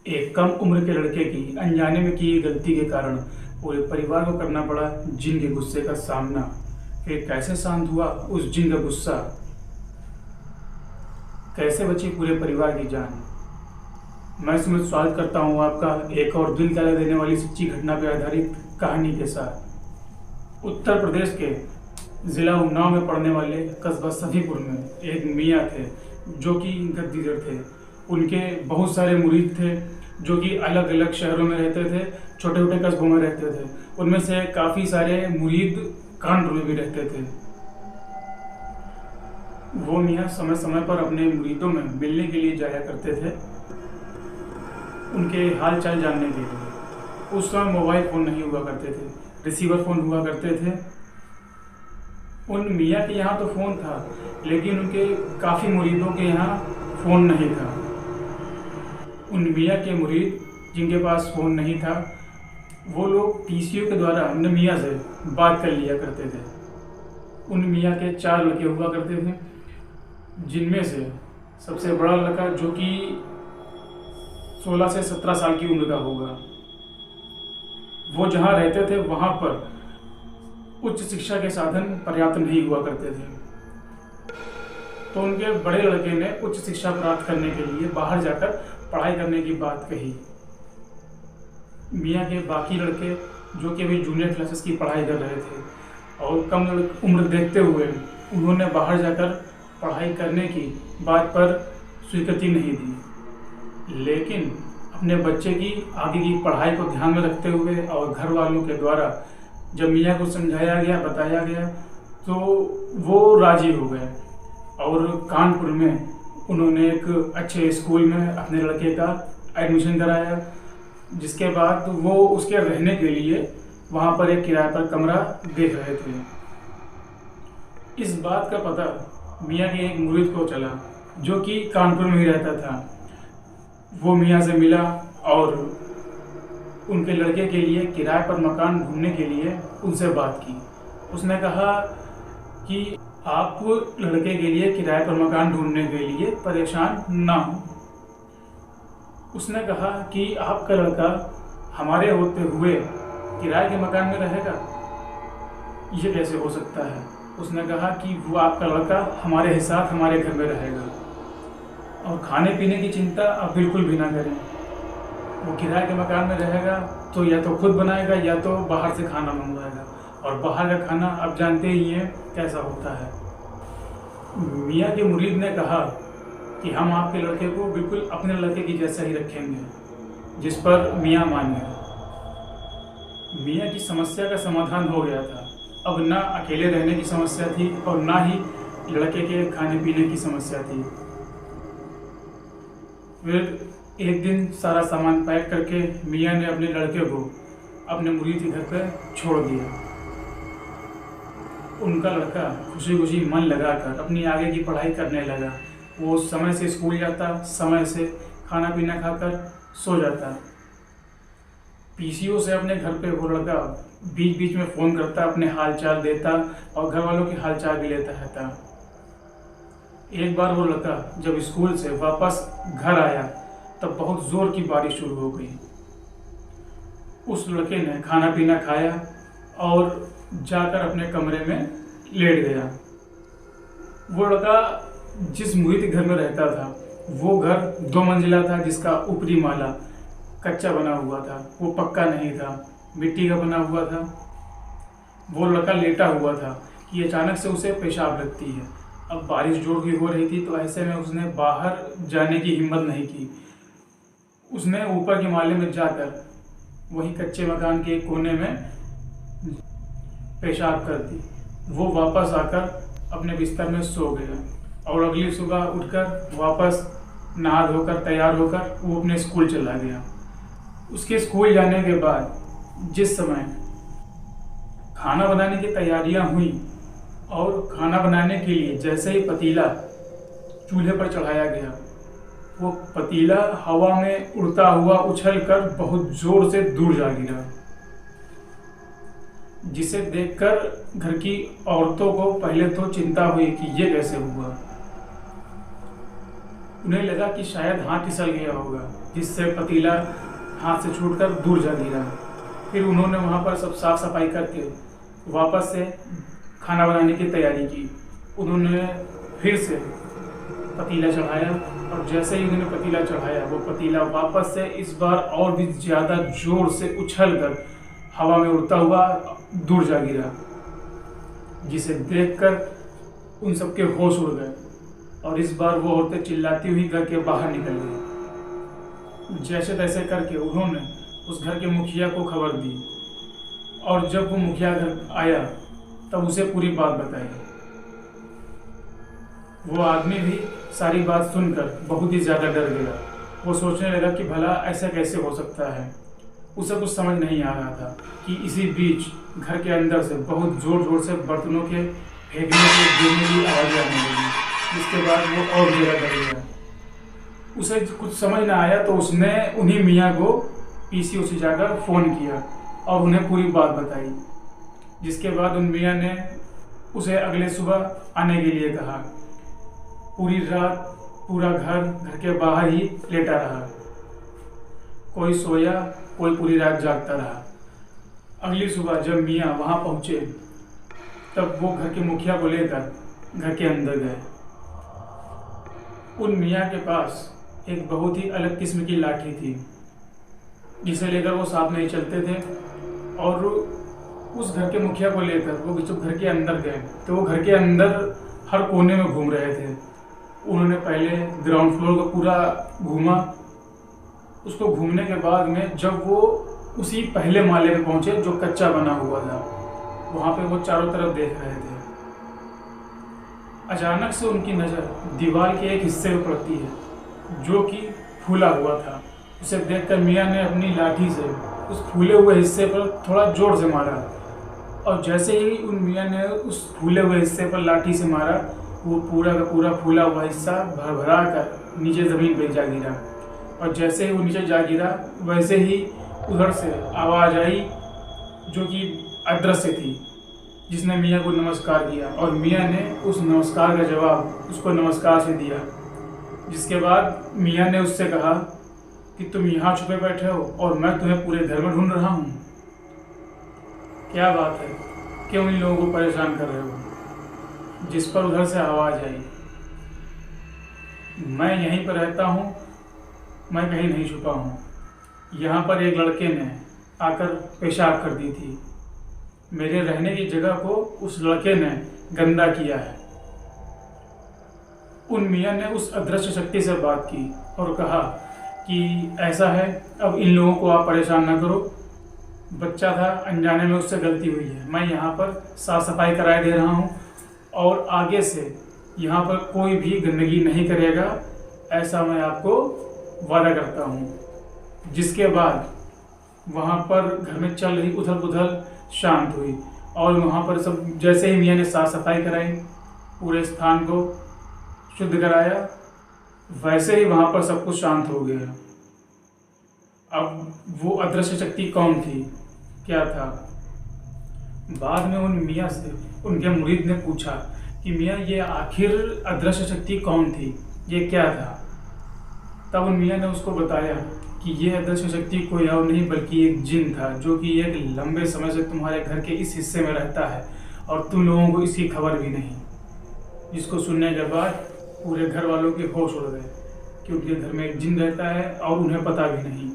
एक कम उम्र के लड़के की अनजाने में की गई गलती के कारण पूरे परिवार को करना पड़ा जिन के गुस्से का सामना। फिर कैसे शांत हुआ उस जिन का गुस्सा, कैसे बची पूरे परिवार की जान। मैं सुमित स्वागत करता हूँ आपका एक और दिल दहला देने वाली सच्ची घटना पर आधारित कहानी के साथ। उत्तर प्रदेश के जिला उन्नाव में पड़ने वाले कस्बा सफीपुर में एक मियाँ थे जो कि गद्दीगर थे। उनके बहुत सारे मुरीद थे जो कि अलग अलग शहरों में रहते थे, छोटे छोटे कस्बों में रहते थे। उनमें से काफ़ी सारे मुरीद कानपुर में भी रहते थे। वो मियाँ समय समय पर अपने मुरीदों में मिलने के लिए जाया करते थे, उनके हाल चाल जानने के लिए। उस समय मोबाइल फ़ोन नहीं हुआ करते थे, रिसीवर फ़ोन हुआ करते थे। उन मियाँ के यहाँ तो फ़ोन था, लेकिन उनके काफ़ी मुरीदों के यहाँ फ़ोन नहीं था। उन मियाँ के मुरीद जिनके पास फ़ोन नहीं था, वो लोग पीसीओ के द्वारा उन मियाँ से बात कर लिया करते थे। उन मियाँ के 4 लड़के हुआ करते थे, जिनमें से सबसे बड़ा लड़का जो कि 16 से 17 साल की उम्र का होगा, वो जहाँ रहते थे वहाँ पर उच्च शिक्षा के साधन पर्याप्त नहीं हुआ करते थे। तो उनके बड़े लड़के ने उच्च शिक्षा प्राप्त करने के लिए बाहर जाकर पढ़ाई करने की बात कही। मियाँ के बाकी लड़के जो कि अभी जूनियर क्लासेस की पढ़ाई कर रहे थे और कम उम्र देखते हुए उन्होंने बाहर जाकर पढ़ाई करने की बात पर स्वीकृति नहीं दी। लेकिन अपने बच्चे की आगे की पढ़ाई को ध्यान में रखते हुए और घर वालों के द्वारा जब मियाँ को समझाया गया, बताया गया, तो वो राजी हो गए और कानपुर में उन्होंने एक अच्छे स्कूल में अपने लड़के का एडमिशन कराया। जिसके बाद वो उसके रहने के लिए वहाँ पर एक किराए पर कमरा देख रहे थे। इस बात का पता मियाँ के एक मुरीद को चला जो कि कानपुर में ही रहता था। वो मियाँ से मिला और उनके लड़के के लिए किराए पर मकान ढूंढने के लिए उनसे बात की। उसने कहा कि आप लड़के के लिए किराए पर मकान ढूंढने के लिए परेशान ना हो। उसने कहा कि आपका लड़का हमारे होते हुए किराए के मकान में रहेगा, ये कैसे हो सकता है। उसने कहा कि वो आपका लड़का हमारे ही साथ हमारे घर में रहेगा और खाने पीने की चिंता आप बिल्कुल भी ना करें। वो किराए के मकान में रहेगा तो या तो खुद बनाएगा या तो बाहर से खाना मंगवाएगा, और बाहर का खाना आप जानते ही हैं कैसा होता है। मियाँ के मुरीद ने कहा कि हम आपके लड़के को बिल्कुल अपने लड़के की जैसा ही रखेंगे, जिस पर मियाँ मान गए। मियाँ की समस्या का समाधान हो गया था। अब ना अकेले रहने की समस्या थी और ना ही लड़के के खाने पीने की समस्या थी। फिर एक दिन सारा सामान पैक करके मियाँ ने अपने लड़के को अपने मुरीद के घर पर छोड़ दिया। उनका लड़का खुशी खुशी मन लगाकर अपनी आगे की पढ़ाई करने लगा। वो समय से स्कूल जाता, समय से खाना पीना खाकर सो जाता। पीसीओ से अपने घर पे वो लड़का बीच बीच में फ़ोन करता, अपने हाल चाल देता और घर वालों के हाल चाल भी लेता रहता। एक बार वो लड़का जब स्कूल से वापस घर आया तब बहुत ज़ोर की बारिश शुरू हो गई। उस लड़के ने खाना पीना खाया और जाकर अपने कमरे में लेट गया। वो लड़का जिस मुरीद के घर में रहता था वो घर 2 मंजिला था, जिसका ऊपरी माला कच्चा बना हुआ था, वो पक्का नहीं था, मिट्टी का बना हुआ था। वो लड़का लेटा हुआ था कि अचानक से उसे पेशाब लगती है। अब बारिश जोर की हो रही थी तो ऐसे में उसने बाहर जाने की हिम्मत नहीं की। उसने ऊपर के माले में जाकर वही कच्चे मकान के कोने में पेशाब कर दी। वो वापस आकर अपने बिस्तर में सो गया और अगली सुबह उठकर वापस नहा धोकर तैयार होकर वो अपने स्कूल चला गया। उसके स्कूल जाने के बाद जिस समय खाना बनाने की तैयारियां हुई और खाना बनाने के लिए जैसे ही पतीला चूल्हे पर चढ़ाया गया, वो पतीला हवा में उड़ता हुआ उछलकर बहुत जोर से दूर जा गिरा, जिसे देखकर घर की औरतों को पहले तो चिंता हुई कि ये कैसे हुआ। उन्हें लगा कि शायद हाथ फिसल गया होगा, जिससे पतीला हाथ से छूटकर दूर जा गिरा। फिर उन्होंने वहाँ पर सब साफ सफाई करके वापस से खाना बनाने की तैयारी की। उन्होंने फिर से पतीला चढ़ाया और जैसे ही उन्होंने पतीला चढ़ाया वो पतीला वापस से इस बार और भी ज़्यादा जोर से उछलकर हवा में उड़ता हुआ दूर जा गिरा, जिसे देखकर उन सबके होश उड़ गए और इस बार वो औरतें चिल्लाती हुई घर के बाहर निकल गई। जैसे तैसे करके उन्होंने उस घर के मुखिया को खबर दी और जब वो मुखिया घर आया तब उसे पूरी बात बताई। वो आदमी भी सारी बात सुनकर बहुत ही ज़्यादा डर गया। वो सोचने लगा कि भला ऐसा कैसे हो सकता है। उसे कुछ समझ नहीं आ रहा था कि इसी बीच घर के अंदर से बहुत ज़ोर ज़ोर से बर्तनों के फेंकने के गिरने की आवाज़ें आने लगी, जिसके बाद वो और ज़्यादा डर गया। उसे कुछ समझ ना आया तो उसने उन्हीं मियाँ को पीसीओ जाकर फ़ोन किया और उन्हें पूरी बात बताई, जिसके बाद उन मियाँ ने उसे अगले सुबह आने के लिए कहा। पूरी रात पूरा घर के बाहर ही लेटा रहा, कोई सोया कोई पूरी रात जागता रहा। अगली सुबह जब मियाँ वहाँ पहुँचे तब वो घर के मुखिया को लेकर घर के अंदर गए। उन मियाँ के पास एक बहुत ही अलग किस्म की लाठी थी, जिसे लेकर वो साथ नहीं चलते थे। और उस घर के मुखिया को लेकर वो जब घर के अंदर गए तो वो घर के अंदर हर कोने में घूम रहे थे। उन्होंने पहले ग्राउंड फ्लोर को पूरा घूमा। उसको घूमने के बाद में जब वो उसी पहले माले पे पहुंचे जो कच्चा बना हुआ था, वहाँ पे वो चारों तरफ देख रहे थे। अचानक से उनकी नज़र दीवार के एक हिस्से पर पड़ती है जो कि फूला हुआ था। उसे देखकर मियाँ ने अपनी लाठी से उस फूले हुए हिस्से पर थोड़ा जोर से मारा और जैसे ही उन मियाँ ने उस फूले हुए हिस्से पर लाठी से मारा, वो पूरा का पूरा फूला हुआ हिस्सा भरभरा कर नीचे ज़मीन पर जा गिरा। और जैसे ही वो नीचे जा गिरा वैसे ही उधर से आवाज़ आई जो कि अदृश्य थी, जिसने मियाँ को नमस्कार किया और मियाँ ने उस नमस्कार का जवाब उसको नमस्कार से दिया। जिसके बाद मियाँ ने उससे कहा कि तुम यहाँ छुपे बैठे हो और मैं तुम्हें पूरे घर में ढूंढ रहा हूँ। क्या बात है, क्यों इन लोगों को परेशान कर रहे हो? जिस पर उधर से आवाज़ आई, मैं यहीं पर रहता हूँ, मैं कहीं नहीं छुपा हूँ। यहाँ पर एक लड़के ने आकर पेशाब कर दी थी। मेरे रहने की जगह को उस लड़के ने गंदा किया है। उन मियाँ ने उस अदृश्य शक्ति से बात की और कहा कि ऐसा है, अब इन लोगों को आप परेशान ना करो। बच्चा था, अनजाने में उससे गलती हुई है। मैं यहाँ पर साफ सफाई कराए दे रहा हूँ और आगे से यहाँ पर कोई भी गंदगी नहीं करेगा, ऐसा मैं आपको वादा करता हूँ। जिसके बाद वहाँ पर घर में चल रही उथल पुथल शांत हुई और वहाँ पर सब जैसे ही मियाँ ने साफ सफाई कराई, पूरे स्थान को शुद्ध कराया, वैसे ही वहाँ पर सब कुछ शांत हो गया। अब वो अदृश्य शक्ति कौन थी, क्या था? बाद में उन मियाँ से उनके मुरीद ने पूछा कि मियाँ ये आखिर अदृश्य शक्ति कौन थी, ये क्या था? तब उन मियाँ ने उसको बताया कि ये अदृश्य शक्ति कोई और नहीं बल्कि एक जिन था, जो कि एक लंबे समय से तुम्हारे घर के इस हिस्से में रहता है और तुम लोगों को इसकी खबर भी नहीं। जिसको सुनने के बाद पूरे घर वालों के होश उड़ गए कि उनके घर में एक जिन रहता है और उन्हें पता भी नहीं।